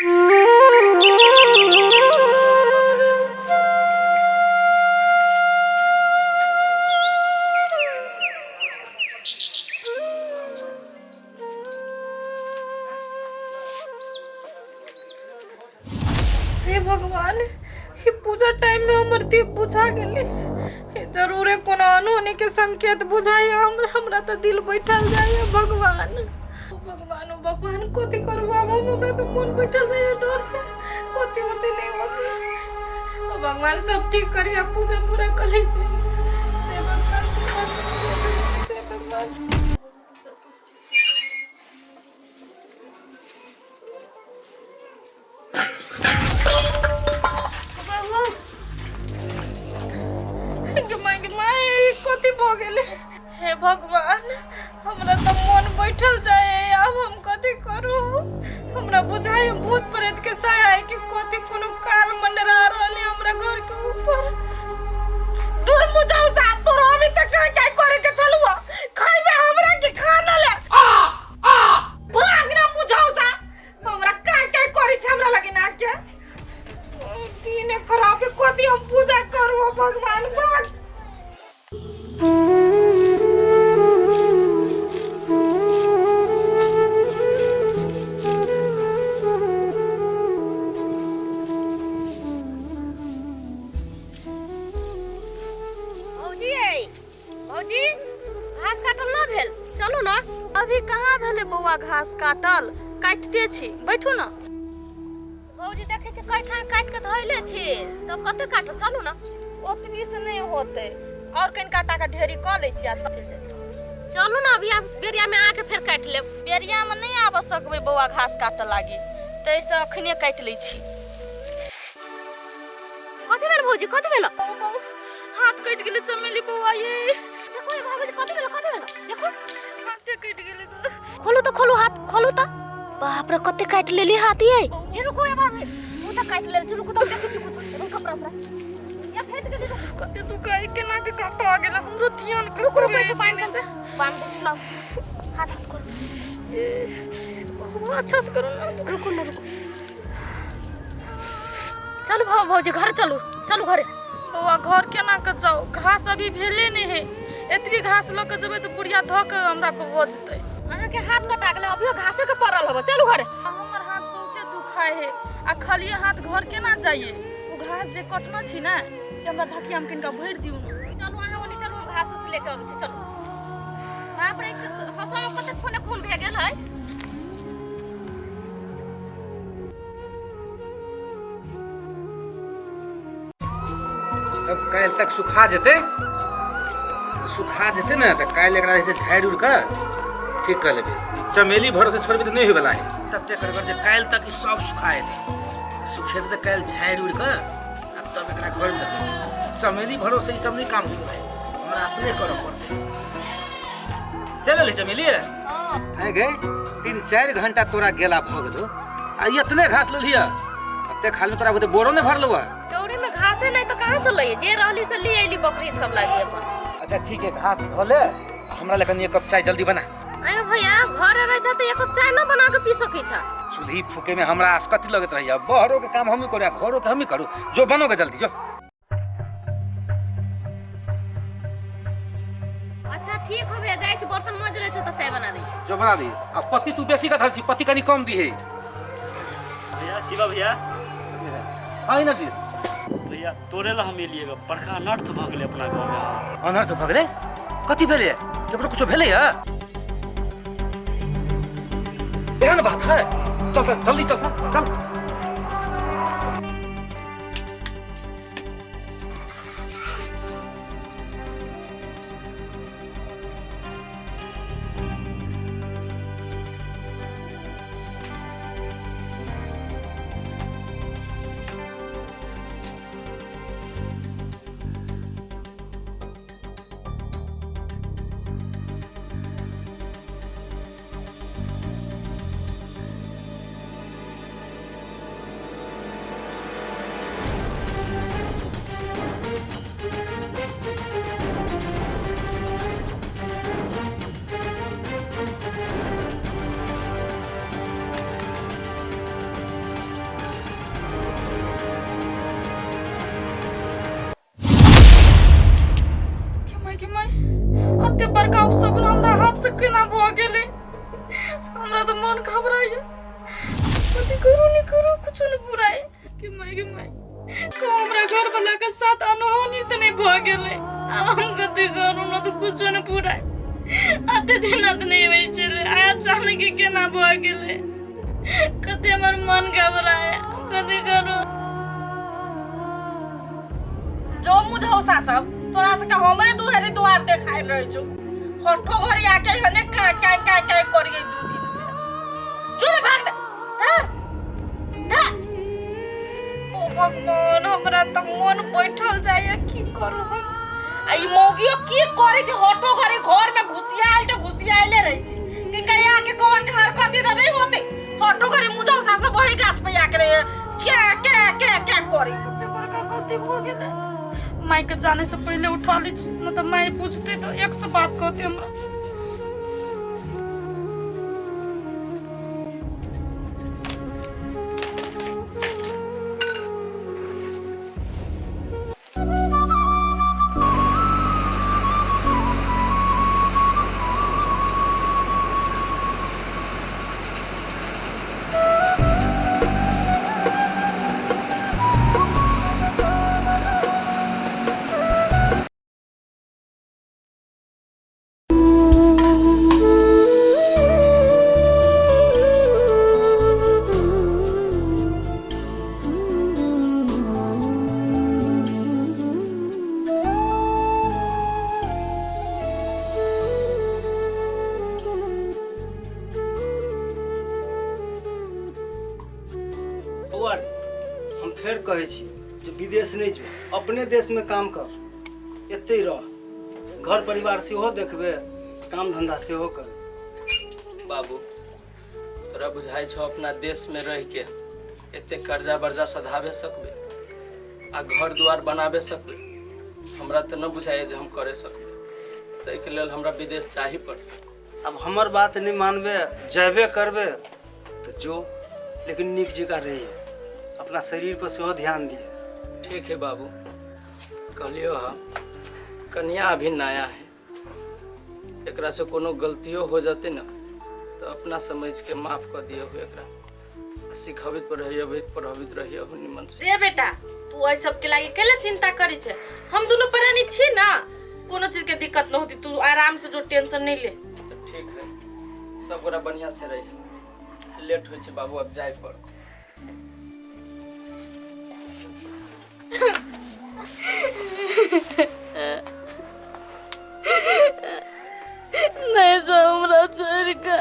हे भगवान, ये पूजा टाइम में हमर दीप बुझा गेले। जरूर कोनो अनहोनी के संकेत बुझाई। हमरा तो दिल बैठल जाए। भगवान भगवान भगवान कथी करबो अब? हमरा तो मन बैठल जाए डर से। कथी होते नहीं होते। ओ भगवान सब ठीक करिया, पूजा पूरा कर लीजिए। जय भगवान, जय भगवान, जय भगवान। हे भगवान, हमरा तो मन बैठल जाए। अब हम कथी करू? हमरा बुझाई भूत प्रेत के साया है कि कथी कोनो काल मंडरा रहले हमरा घर के ऊपर। दूर मुझाऊ सा तोर अभी तक क्या करे के चलुआ? खाइबे हमरा के खाना ले। भाग ना मुझाऊ सा। हमरा क्या करे छ हमरा लगे ना के? दिन खराब है, कथी हम पूजा करू? भगवान भाग। भौजी, घास काटल ना भेल? चलू ना। अभी कहाँ भेले बौआ घास काटल? काटते छी, बैठू ना। भौजी देखे छी काट के धइले छी, तो कते काटो? चलू ना। ओतनी से नहीं होते, और कहीं काटा का ढेरी क ले छी। चलू ना, अभी आप बेरिया में आके फिर काट ले। बेरिया में नहीं आब सकबे बौआ घास काटे लागी, तैसे अखने काट ले छी। कथि भेल भौजी, कथि भेल? हाथ कट गेले चमेली बौआ। ये देखो ये भाभी कथि भेल? देखो हाथ कट गेले। खोलो तो, खोलो हाथ खोलो तो। बाप रे, कते काट लेली हाथ ये। ये रुको ये भाभी, वो तो काट लेल छी। रुको तो देखि छी कुछ कपड़ा उपरा या फेट गेली। कते तू काहे के ना के काटो आ गेला? हमरो ध्यान कर। रुको रुको, ऐसे बांध दे ला। हाथ करो। बहुत अच्छा से करो ना। रुको ना, रुको। चलो भौजी घर चलो, चलो घरे। बौआ घर केना के जाओ? घास अभी भेले नहीं है। एतबी घास ल के जेबे तो बुढ़िया ध के हमरा पे भजतै। अहाँ के हाथ कटा गेले, अभी घासे के पड़ल होबे। चलो घरे। हमर हाथ बहुते दुखाए है। आ खाली हाथ घर केना जाइए? उ घास जे कटना छी ना, से हमरा ढकिया में किनका भर दिउ ना। चलो अहाँ ओनी चलो, हम घास उस लेके आबै छी। चलो। बाप रे, हसवा में कते खून भे गेल है। अब काल तक सुखा जेते ना, तो काल एकरा से झाड़ उड़ के ठीक कर लेबे। चमेली भरोसे छोड़बे तो नहीं होय वाला है। तते करबे जे काल तक ई सब सुखा जेते। सुखे तो काल झाड़ उड़ के अब तब एकरा घर में चमेली भरोसे ई सब नहीं काम होय है। हमरा अपने करऽ पड़ते। चल ले चमेली। हां आइ गए 3-4 घंटा तोरा गेला भ गेलो। आ इतने घास ल लिया, अते खाली तोरा बोते बोरो ने भरलो है। चौड़ी में घासे नहीं तो कहां से लइए? जे रहली से ले आइली बकरी सब लागी अपन। अच्छा ठीक है, घास धो ले। हमरा लेकन एक कप चाय जल्दी बना। अरे भैया, घर रह जाते एक कप चाय ना बना के पी सकी छ? चूल्ही फूके में हमरा आसकती लगत रहिया। बहरो के काम हम ही करू, घरो के हम ही करू। जो बनोगे जल्दी जो। अच्छा ठीक हो भैया, जाय छी बर्तन मांज ले छ तो चाय बना दै छी। जो बना दी। अब पत्ती तू बेसी का धर छी, पत्ती कनी कम दी है। भैया शिवा भैया, हां ना दी भैया तोरे ला हम एलिएगा। बड़का अनर्थ भ गेलै अपना गांव में। अनर्थ भ गेलै? कथी भेलै? केकरो कुछो भेलै है? एहन बात है? चल चल जल्दी चल चल। बड़का अपशगुन हमरा हाथ से केना भ गेलै। हमरा तो मन घबराइए। कथी करू नहीं करू कुछ नहीं बुराई कि माय को हमरा घर वाला के साथ अनहोनी तो नहीं भ गेलै। हम कथी करू ना तो कुछ नहीं बुराई। आते दिन नहीं होई छले आया जाने के केना भ गेलै। कथी हमर मन घबराए कथी करू। जो मुझौसा सब तोरा से हमरे दुहरे दुआर देखाइ रहै छौ। हठो घरी आके हने काय करिए 2 दिन से। जो रे भाग दे। ओ भगवान हमरा त मन बैठल जाय की करू हम। आ ई मौगियो की करे छै हठो घरी घर में घुसियाइले रहै छै। किनका आके कहवा के हरकती त नहीं होते। हठो घरी मुझौसा सब वही गाछ पे आके क्या करी। कते बड़का गलती हो गेलै। माई के जाने से पहले उठा ली न तो माई पूछते तो 100 बात कहते हमरा। हम फेर कहै छी जे विदेश नहीं जो अपने देश में काम कर। एते रह घर परिवार सेहो देखबे काम धंधा सेहो कर। बाबू तोरा बुझाई छो अपना देश में रह के एते कर्जा बर्जा सधाबे सकबे आ घर द्वार बनाबे सकबे। हमरा तो न बुझाए जे हम करे सकबे। तै के लेल हमरा विदेश चाही पड़त। अब हमर बात नहीं मानबे जेबे करबे तो जो, लेकिन निक जगह रहिए। अपना शरीर पर सेहो ध्यान दिए। ठीक है बाबू कहलियो हा कन्या अभी नया है। एकरा से कोनो गलतियों हो जाते न तो अपना समझ के माफ कर दियो एकरा। सिखावित पर रहियो प्रभावित रहियो निमन से। रे बेटा तू ओइ सब के लागि केला चिंता करी छे। हम दोनों प्राणी छी ना। कोनो चीज के दिक्कत न होती। तू आराम से जो टेंशन नहीं ले। तो ठीक है सब गोरा बढ़िया से रही। लेट हो छे बाबू अब जाए पर। नहीं जो हमरा छोड़ के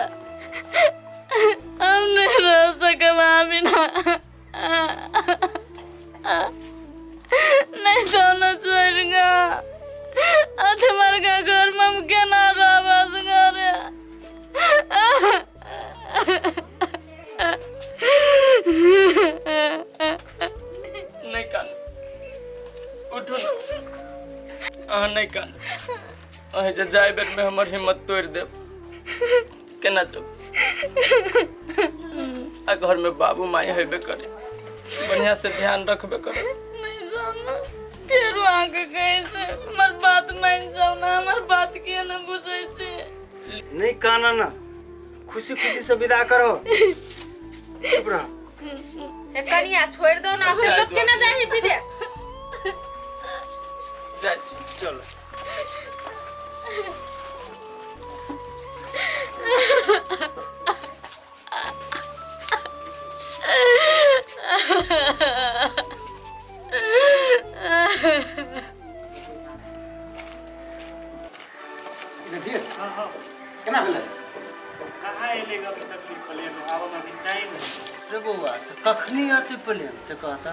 हम नहीं रह सके बिना। नहीं जाना छोड़ के तुम्हारे का घर में हम केना रहबस घरे। नहीं कान उठो अहाँ नहीं कान। अहे जे जाए बेर में हमर हिम्मत तोड़ देब केना जब। आ घर में बाबू माई हेबे करे बढ़िया से ध्यान रखबे करे। नहीं जाना फिर आके कैसे हमार बात मान जाओ ना। हमार बात किया ना बुझे छे। नहीं काना ना खुशी खुशी से विदा करो। चुप रह। ए कनिया छोड़ दो ना। हम लोग के ना जाए विदेश। जा चलो केना भेलै? कहाँ एलेगा अभी तक प्लेन आब अभी टाइम है। रे बौआ तो कखनी आते प्लेन से कहता।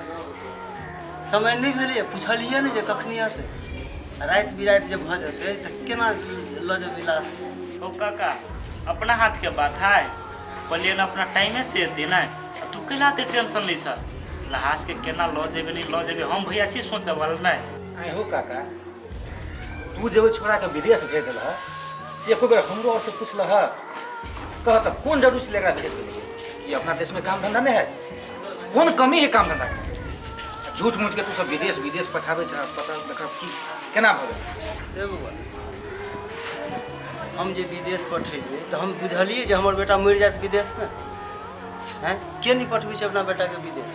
समय नहीं भेलै पूछलिए नहीं जे कखनी आते। रात बिरात जब भ जाते तो केना ल जे विलास। तो काका अपना हाथ के बात है। प्लेन अपना टाइमे से एते ना। तू केला ते टेंशन लै छ। लहास के केना ल जेबे नहीं ल जेबे हम भैया छी सोचे वाला नहीं। आइ हो काका तू जब छोड़ा के विदेश भेज दिल से एको बेर हमरो और से पूछल है। कह तो कौन जरूरी से लेकर भेज दिल कि अपना देश में काम धंधा नहीं है। कौन कमी है काम धंधा के। झूठ मूठ के तू सब विदेश विदेश पठाबे छ। पता देखब की केना भ गेल। रे बउआ हम जे विदेश पठेलिए तो हम बुझलिए जे हमर बेटा मरि जायत विदेश में। हैं के नहीं पठबै छै अपना बेटा के विदेश?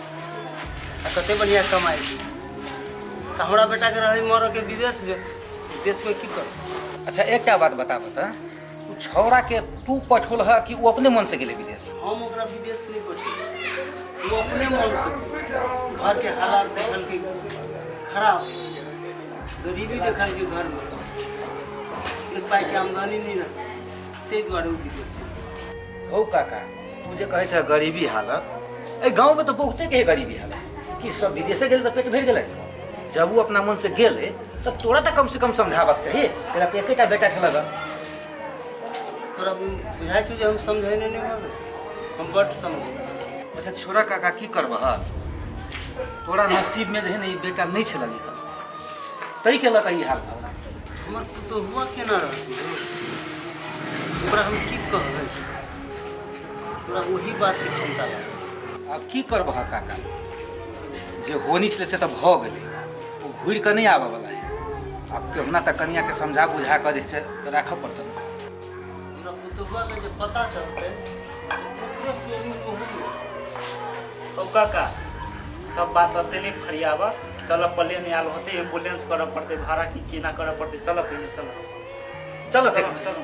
आ कते बढ़िया कमाई छै। तो हमरा बेटा के रही मर के विदेश में, देश में की कर? अच्छा एक बात बता बता, उ छौड़ा के तू पठोल है कि वो अपने मन से गेले विदेश? हम ओकरा विदेश नहीं पठेलिए, वो अपने मन से गेलै। घर के हालात देखल के खराब, गरीबी देखल के घर में, एक पाई के आमदनी नहीं रहे, ताहि दुआरे वो विदेश चलि। हो काका, तू जे कहै छ गरीबी हालत, ए गांव में तो बहुते के है गरीबी हालत कि सब विदेशे गेले तो पेट भरि गेलै। जब वो अपना मन से गेले तब तोरा तो कम से कम समझाबक चाहिए, तेरा तो एकेटा बेटा छलग। तोरा बुझाइ छौ जे हम समझेने नहीं होबै? हम बड्ड समझे। अच्छा छोरा काका की करबह, तोरा नसीब में जे है न बेटा नहीं छल लिखल, तै के लक ई हाल भऽ। हमर पुतहुआ केना रहतै? ओकरा हम की कहबै? तोरा वही बात के चिंता लागल। अब की करबह काका, जे होनी छलै से तऽ भऽ गेलै, ओ घुरि कऽ नहि आबऽ वाला है। अब केहुना तऽ कनिया के समझा बुझा कऽ जे छै राखऽ पड़तै। हमरा पुतहुआ के जे पता चलतै ओकरे सोनू कहू। तो काका सब बात अते नहीं फरियाबा, चल प्लेन आयल होते, एम्बुलेंस करऽ पड़ते, भाड़ा की केना करऽ पड़ते, चल पहले चल चलो चलो।